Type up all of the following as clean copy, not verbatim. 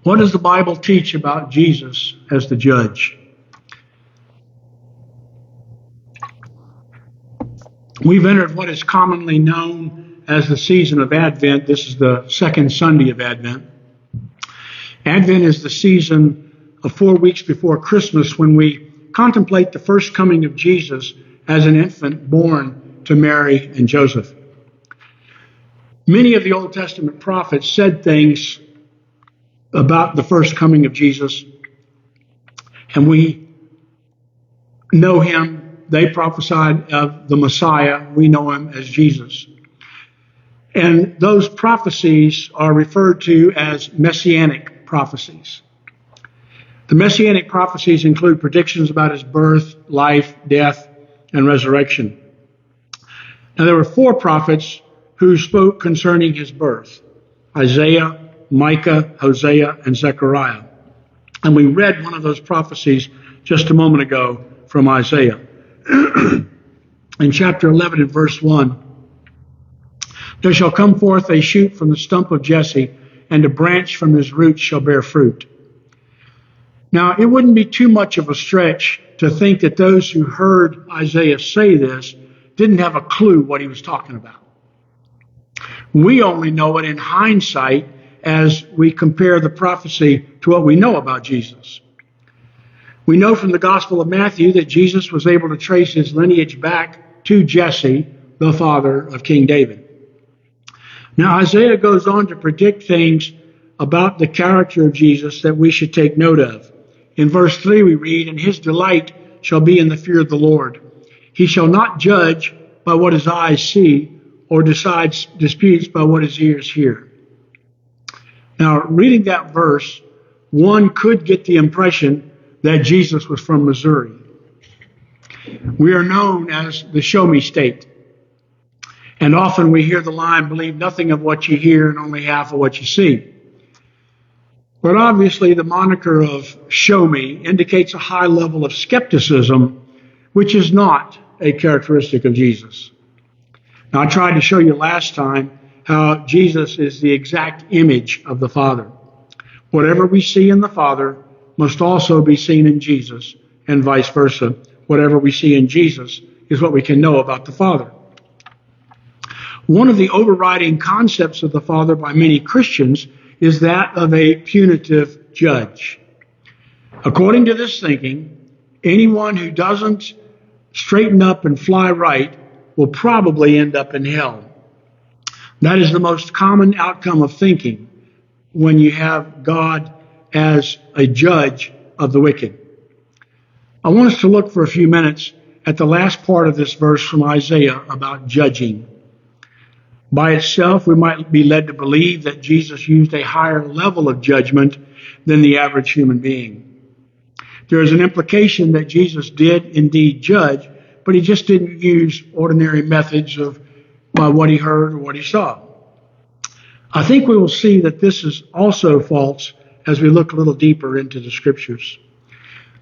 What does the Bible teach about Jesus as the judge? We've entered what is commonly known as the season of Advent. This is the second Sunday of Advent. Advent is the season of 4 weeks before Christmas when we contemplate the first coming of Jesus as an infant born to Mary and Joseph. Many of the Old Testament prophets said things about the first coming of Jesus, and we know him. They prophesied of the Messiah. We know him as Jesus. And those prophecies are referred to as messianic prophecies. The messianic prophecies include predictions about his birth, life, death, and resurrection. Now, there were 4 prophets who spoke concerning his birth: Isaiah, Micah, Hosea, and Zechariah. And we read one of those prophecies just a moment ago from Isaiah. In chapter 11 and verse 1, there shall come forth a shoot from the stump of Jesse, and a branch from his roots shall bear fruit. Now, it wouldn't be too much of a stretch to think that those who heard Isaiah say this didn't have a clue what he was talking about. We only know it in hindsight as we compare the prophecy to what we know about Jesus. We know from the Gospel of Matthew that Jesus was able to trace his lineage back to Jesse, the father of King David. Now, Isaiah goes on to predict things about the character of Jesus that we should take note of. In verse 3 we read, "And his delight shall be in the fear of the Lord. He shall not judge by what his eyes see, or decide disputes by what his ears hear." Now, reading that verse, one could get the impression that Jesus was from Missouri. We are known as the Show Me State. And often we hear the line, "Believe nothing of what you hear and only half of what you see." But obviously the moniker of Show Me indicates a high level of skepticism, which is not a characteristic of Jesus. Now, I tried to show you last time how Jesus is the exact image of the Father. Whatever we see in the Father must also be seen in Jesus, and vice versa. Whatever we see in Jesus is what we can know about the Father. One of the overriding concepts of the Father by many Christians is that of a punitive judge. According to this thinking, anyone who doesn't straighten up and fly right will probably end up in hell. That is the most common outcome of thinking when you have God as a judge of the wicked. I want us to look for a few minutes at the last part of this verse from Isaiah about judging. By itself, we might be led to believe that Jesus used a higher level of judgment than the average human being. There is an implication that Jesus did indeed judge, but he just didn't use ordinary methods of what he heard or what he saw. I think we will see that this is also false as we look a little deeper into the scriptures.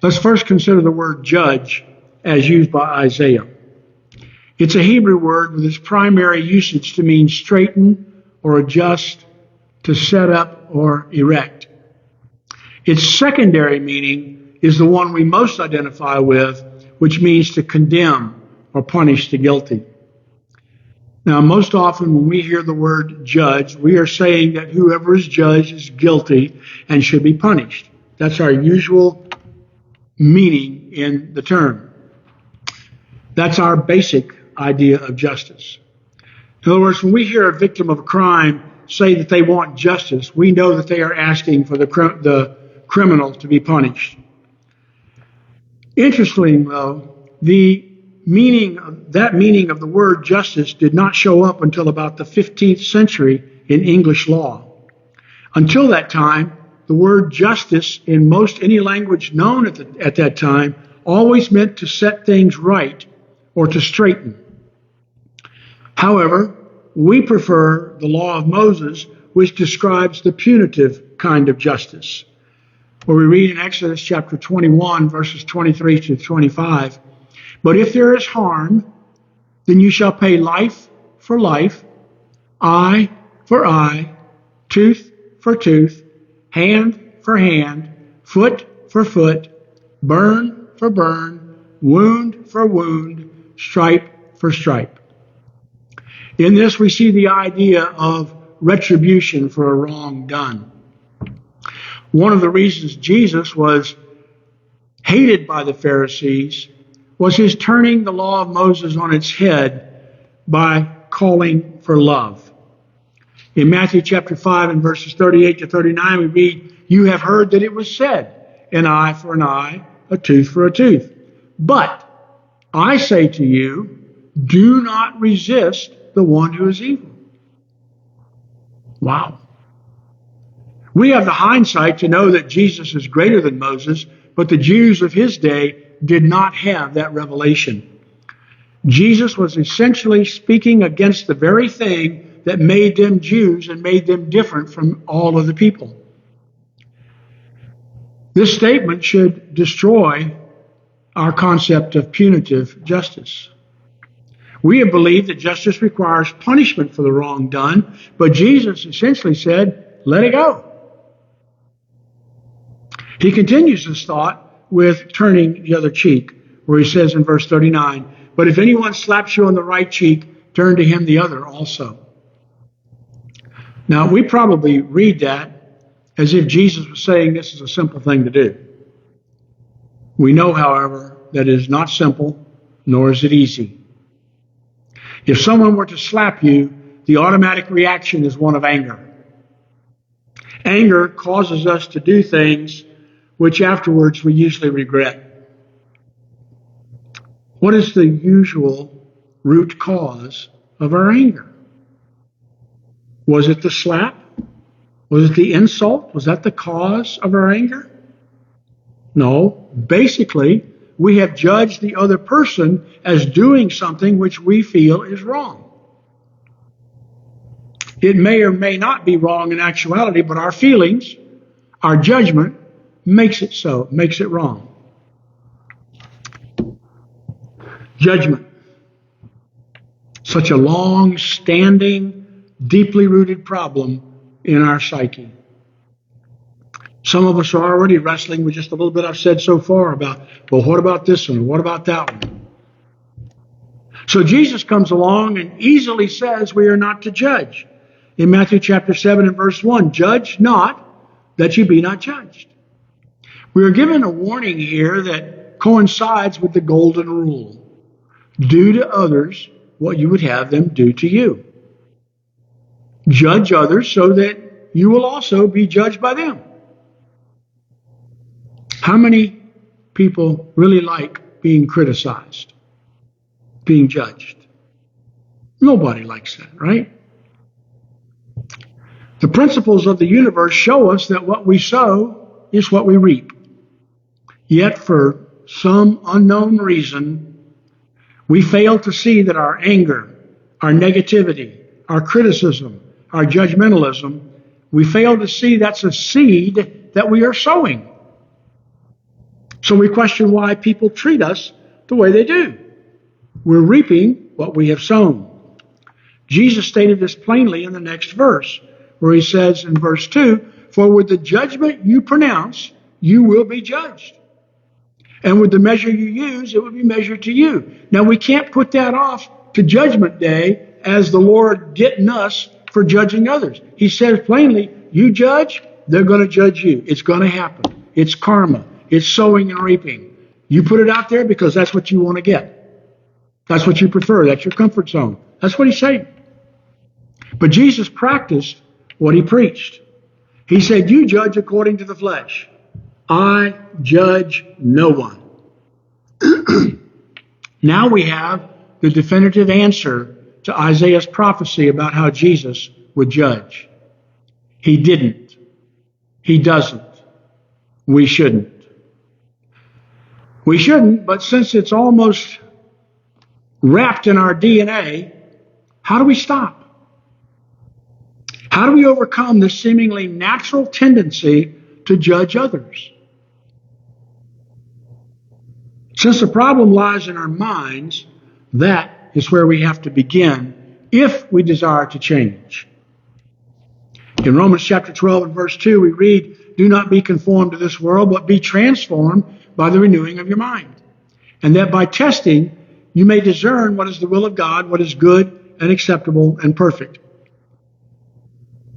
Let's first consider the word judge as used by Isaiah. It's a Hebrew word with its primary usage to mean straighten or adjust, to set up or erect. Its secondary meaning is the one we most identify with, which means to condemn or punish the guilty. Now, most often when we hear the word judge, we are saying that whoever is judged is guilty and should be punished. That's our usual meaning in the term. That's our basic idea of justice. In other words, when we hear a victim of a crime say that they want justice, we know that they are asking for the criminal to be punished. Interestingly, though, the meaning of the word justice did not show up until about the 15th century in English law. Until that time, the word justice in most any language known at that time always meant to set things right or to straighten. However, we prefer the law of Moses, which describes the punitive kind of justice, where we read in Exodus chapter 21, verses 23 to 25, "But if there is harm, then you shall pay life for life, eye for eye, tooth for tooth, hand for hand, foot for foot, burn for burn, wound for wound, stripe for stripe. In this, we see the idea of retribution for a wrong done. One of the reasons Jesus was hated by the Pharisees was his turning the law of Moses on its head by calling for love. In Matthew chapter 5 and verses 38 to 39, we read, "You have heard that it was said, an eye for an eye, a tooth for a tooth. But I say to you, do not resist the one who is evil." Wow. We have the hindsight to know that Jesus is greater than Moses, but the Jews of his day did not have that revelation. Jesus was essentially speaking against the very thing that made them Jews and made them different from all of the people. This statement should destroy our concept of punitive justice. We have believed that justice requires punishment for the wrong done, but Jesus essentially said, let it go. He continues this thought with turning the other cheek, where he says in verse 39, "But if anyone slaps you on the right cheek, turn to him the other also." Now, we probably read that as if Jesus was saying this is a simple thing to do. We know, however, that it is not simple, nor is it easy. If someone were to slap you, the automatic reaction is one of anger. Anger causes us to do things which afterwards we usually regret. What is the usual root cause of our anger? Was it the slap? Was it the insult? Was that the cause of our anger? No. Basically, we have judged the other person as doing something which we feel is wrong. It may or may not be wrong in actuality, but our feelings, our judgment, makes it so, makes it wrong. Judgment. Such a long-standing, deeply rooted problem in our psyche. Some of us are already wrestling with just a little bit I've said so far about, well, what about this one? What about that one? So Jesus comes along and easily says we are not to judge. In Matthew chapter 7 and verse 1, "Judge not, that you be not judged." We are given a warning here that coincides with the golden rule. Do to others what you would have them do to you. Judge others so that you will also be judged by them. How many people really like being criticized, being judged? Nobody likes that, right? The principles of the universe show us that what we sow is what we reap. Yet for some unknown reason, we fail to see that our anger, our negativity, our criticism, our judgmentalism, we fail to see that's a seed that we are sowing. So we question why people treat us the way they do. We're reaping what we have sown. Jesus stated this plainly in the next verse, where he says in verse 2, "For with the judgment you pronounce, you will be judged. And with the measure you use, it will be measured to you." Now, we can't put that off to Judgment Day as the Lord getting us for judging others. He says plainly, you judge, they're going to judge you. It's going to happen. It's karma. It's sowing and reaping. You put it out there because that's what you want to get. That's what you prefer. That's your comfort zone. That's what he's saying. But Jesus practiced what he preached. He said, you judge according to the flesh. I judge no one. Now we have the definitive answer to Isaiah's prophecy about how Jesus would judge. He didn't. He doesn't. We shouldn't. We shouldn't, but since it's almost wrapped in our DNA, how do we stop? How do we overcome this seemingly natural tendency to judge others? Since the problem lies in our minds, that is where we have to begin if we desire to change. In Romans chapter 12 and verse 2, we read, do not be conformed to this world, but be transformed by the renewing of your mind. And that by testing, you may discern what is the will of God, what is good and acceptable and perfect.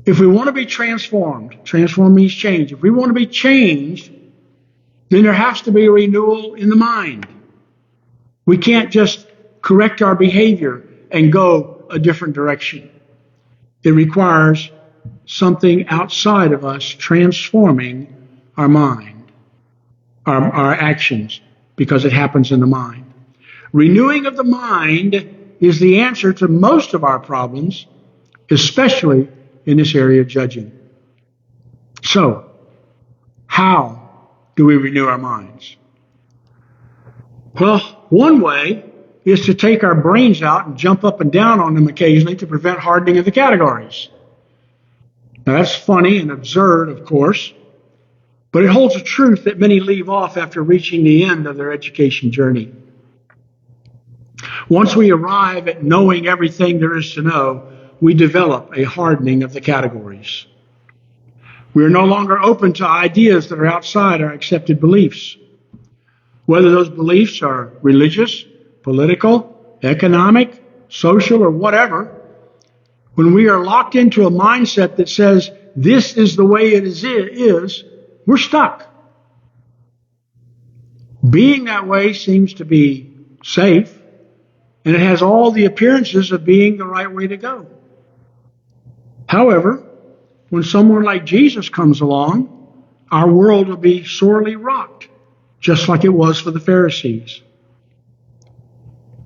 If we want to be transformed, transform means change. If we want to be changed, then there has to be a renewal in the mind. We can't just correct our behavior and go a different direction. It requires something outside of us transforming our mind, our actions, because it happens in the mind. Renewing of the mind is the answer to most of our problems, especially in this area of judging. So, how do we renew our minds? Well, one way is to take our brains out and jump up and down on them occasionally to prevent hardening of the categories. Now, that's funny and absurd, of course, but it holds a truth that many leave off after reaching the end of their education journey. Once we arrive at knowing everything there is to know, we develop a hardening of the categories. We are no longer open to ideas that are outside our accepted beliefs. Whether those beliefs are religious, political, economic, social, or whatever, when we are locked into a mindset that says this is the way it is, we're stuck. Being that way seems to be safe, and it has all the appearances of being the right way to go. However, when someone like Jesus comes along, our world will be sorely rocked, just like it was for the Pharisees.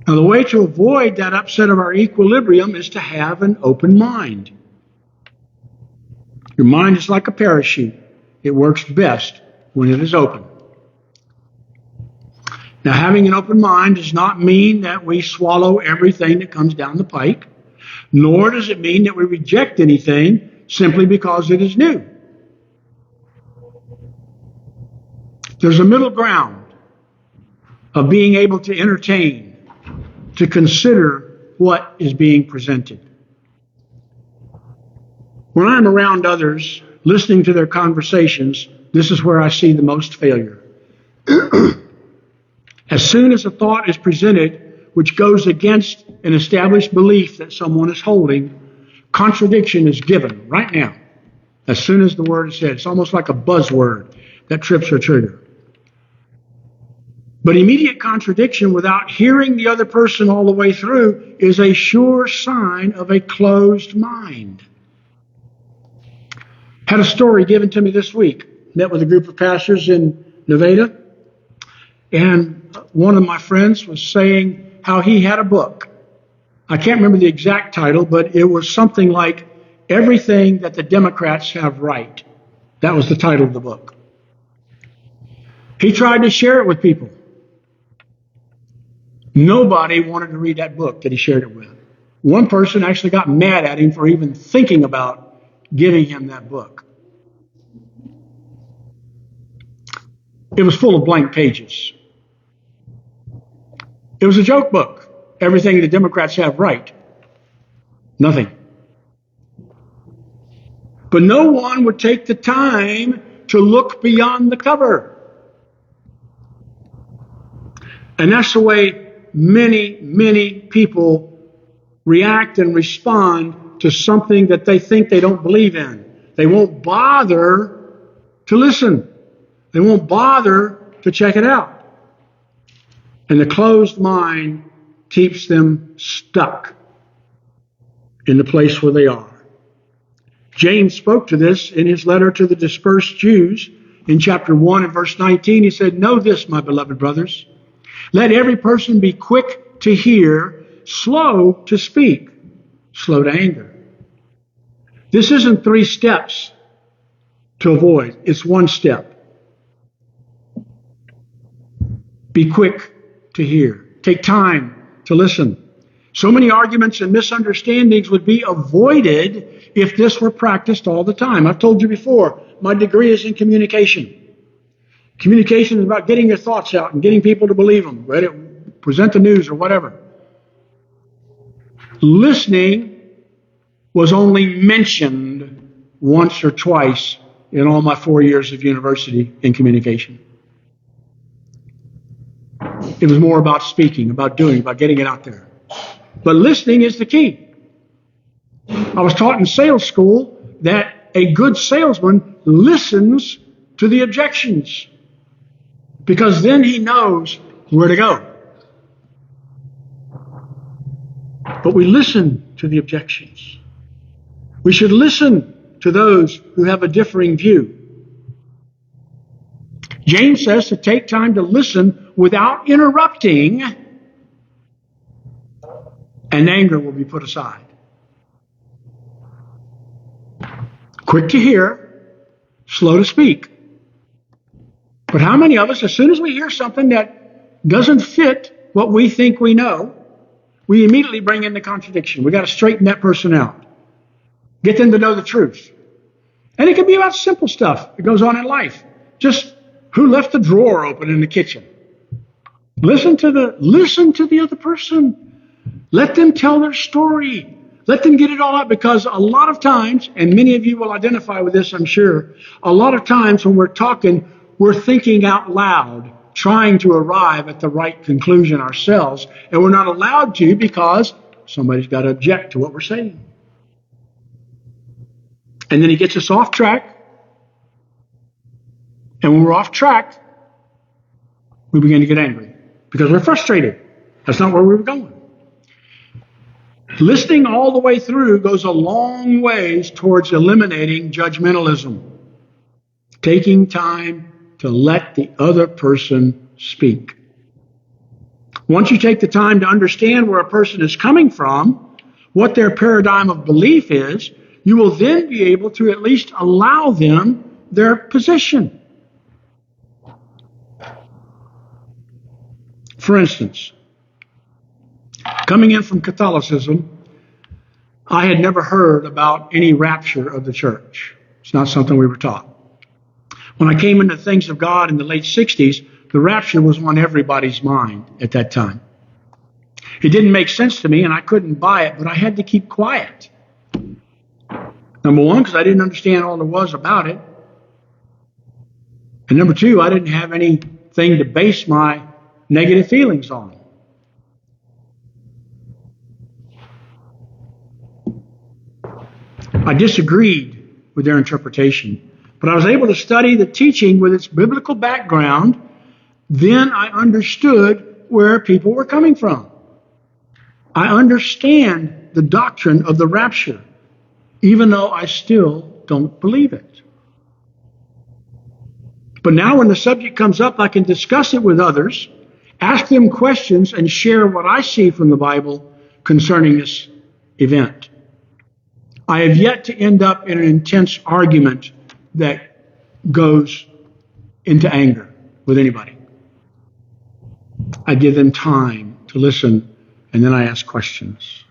Now, the way to avoid that upset of our equilibrium is to have an open mind. Your mind is like a parachute. It works best when it is open. Now, having an open mind does not mean that we swallow everything that comes down the pike, nor does it mean that we reject anything simply because it is new. There's a middle ground of being able to entertain, to consider what is being presented. When I'm around others, listening to their conversations, this is where I see the most failure. As soon as a thought is presented which goes against an established belief that someone is holding, contradiction is given right now. As soon as the word is said, it's almost like a buzzword that trips a trigger. But immediate contradiction without hearing the other person all the way through is a sure sign of a closed mind. Had a story given to me this week. Met with a group of pastors in Nevada, and one of my friends was saying how he had a book. I can't remember the exact title, but it was something like Everything That the Democrats Have Right. That was the title of the book. He tried to share it with people. Nobody wanted to read that book that he shared it with. One person actually got mad at him for even thinking about giving him that book. It was full of blank pages. It was a joke book. Everything the Democrats have right. Nothing. But no one would take the time to look beyond the cover. And that's the way many people react and respond to something that they think they don't believe in. They won't bother to listen. They won't bother to check it out. And the closed mind keeps them stuck in the place where they are. James spoke to this in his letter to the dispersed Jews in chapter 1 and verse 19. He said, "Know this, my beloved brothers. Let every person be quick to hear, slow to speak, slow to anger." This isn't 3 steps to avoid. It's 1 step. Be quick to hear. Take time to listen. So many arguments and misunderstandings would be avoided if this were practiced all the time. I've told you before, my degree is in communication. Communication is about getting your thoughts out and getting people to believe them, present the news or whatever. Listening was only mentioned once or twice in all my 4 years of university in communication. It was more about speaking, about doing, about getting it out there. But listening is the key. I was taught in sales school that a good salesman listens to the objections, because then he knows where to go. But we listen to the objections. We should listen to those who have a differing view. James says to take time to listen without interrupting, and anger will be put aside. Quick to hear, slow to speak. But how many of us, as soon as we hear something that doesn't fit what we think we know, we immediately bring in the contradiction. We got to straighten that person out. Get them to know the truth. And it can be about simple stuff that goes on in life. Just who left the drawer open in the kitchen? Listen to the other person. Let them tell their story. Let them get it all out, because a lot of times, and many of you will identify with this, I'm sure, a lot of times when we're talking, we're thinking out loud, trying to arrive at the right conclusion ourselves, and we're not allowed to because somebody's got to object to what we're saying. And then he gets us off track. And when we're off track, we begin to get angry because we're frustrated. That's not where we were going. Listening all the way through goes a long ways towards eliminating judgmentalism. Taking time to let the other person speak. Once you take the time to understand where a person is coming from, what their paradigm of belief is, you will then be able to at least allow them their position. For instance, coming in from Catholicism, I had never heard about any rapture of the church. It's not something we were taught. When I came into things of God in the late 60s, the rapture was on everybody's mind at that time. It didn't make sense to me, and I couldn't buy it, but I had to keep quiet. Number one, because I didn't understand all there was about it. And number two, I didn't have anything to base my negative feelings on. I disagreed with their interpretation, but I was able to study the teaching with its biblical background. Then I understood where people were coming from. I understand the doctrine of the rapture, even though I still don't believe it. But now when the subject comes up, I can discuss it with others, ask them questions, and share what I see from the Bible concerning this event. I have yet to end up in an intense argument that goes into anger with anybody. I give them time to listen, and then I ask questions.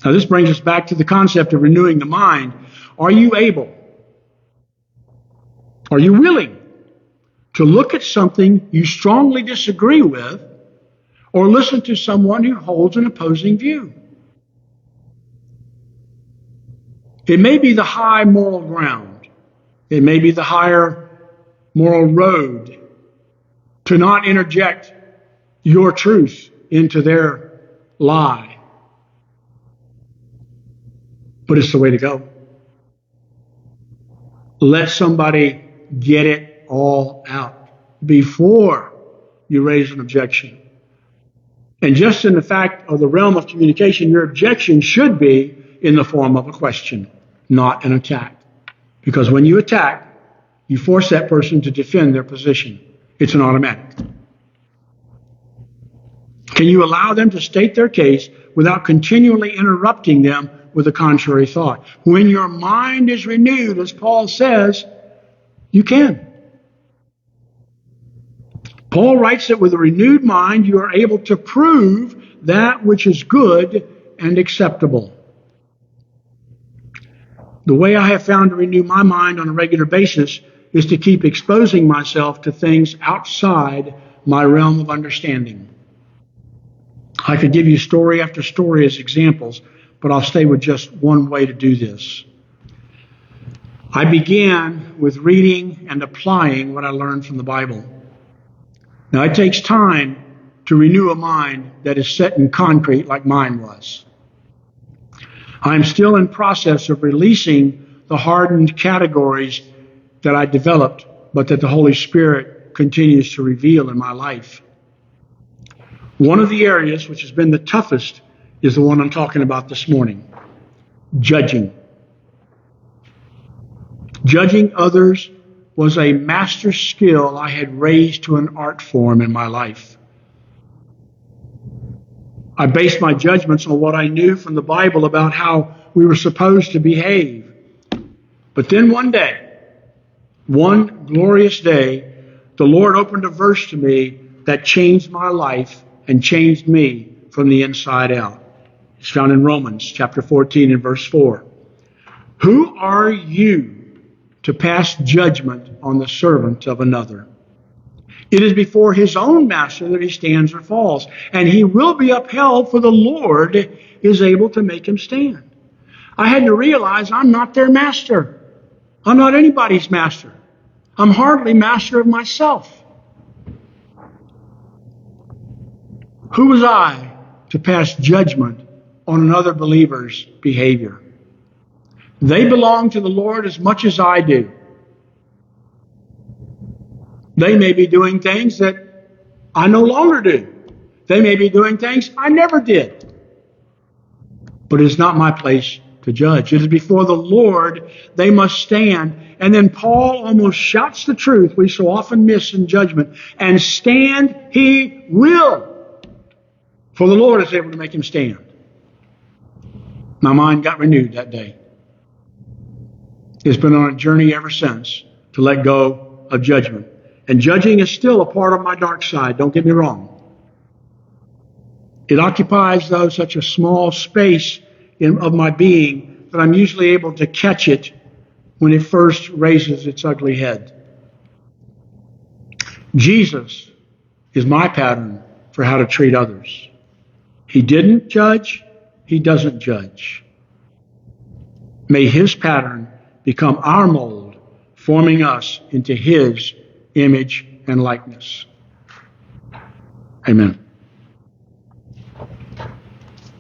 Now, this brings us back to the concept of renewing the mind. Are you able? Are you willing to look at something you strongly disagree with, or listen to someone who holds an opposing view? It may be the high moral ground. It may be the higher moral road to not interject your truth into their lie. But it's the way to go. Let somebody get it all out before you raise an objection. And just in the fact of the realm of communication, your objection should be in the form of a question, not an attack. Because when you attack, you force that person to defend their position. It's an automatic. Can you allow them to state their case without continually interrupting them with a contrary thought? When your mind is renewed, as Paul says, you can. Paul writes that with a renewed mind, you are able to prove that which is good and acceptable. The way I have found to renew my mind on a regular basis is to keep exposing myself to things outside my realm of understanding. I could give you story after story as examples, but I'll stay with just one way to do this. I began with reading and applying what I learned from the Bible. Now, it takes time to renew a mind that is set in concrete like mine was. I'm still in process of releasing the hardened categories that I developed, but that the Holy Spirit continues to reveal in my life. One of the areas which has been the toughest is the one I'm talking about this morning: judging. Judging others was a master skill I had raised to an art form in my life. I based my judgments on what I knew from the Bible about how we were supposed to behave. But then one day, one glorious day, the Lord opened a verse to me that changed my life and changed me from the inside out. It's found in Romans chapter 14 and verse 4. Who are you to pass judgment on the servant of another? It is before his own master that he stands or falls, and he will be upheld, for the Lord is able to make him stand. I had to realize I'm not their master. I'm not anybody's master. I'm hardly master of myself. Who was I to pass judgment on another believer's behavior? They belong to the Lord as much as I do. They may be doing things that I no longer do. They may be doing things I never did. But it's not my place to judge. It is before the Lord they must stand. And then Paul almost shouts the truth we so often miss in judgment. And stand he will. For the Lord is able to make him stand. My mind got renewed that day. It's been on a journey ever since to let go of judgment. And judging is still a part of my dark side, don't get me wrong. It occupies, though, such a small space of my being that I'm usually able to catch it when it first raises its ugly head. Jesus is my pattern for how to treat others. He didn't judge. He doesn't judge. May his pattern become our mold, forming us into his image and likeness. Amen.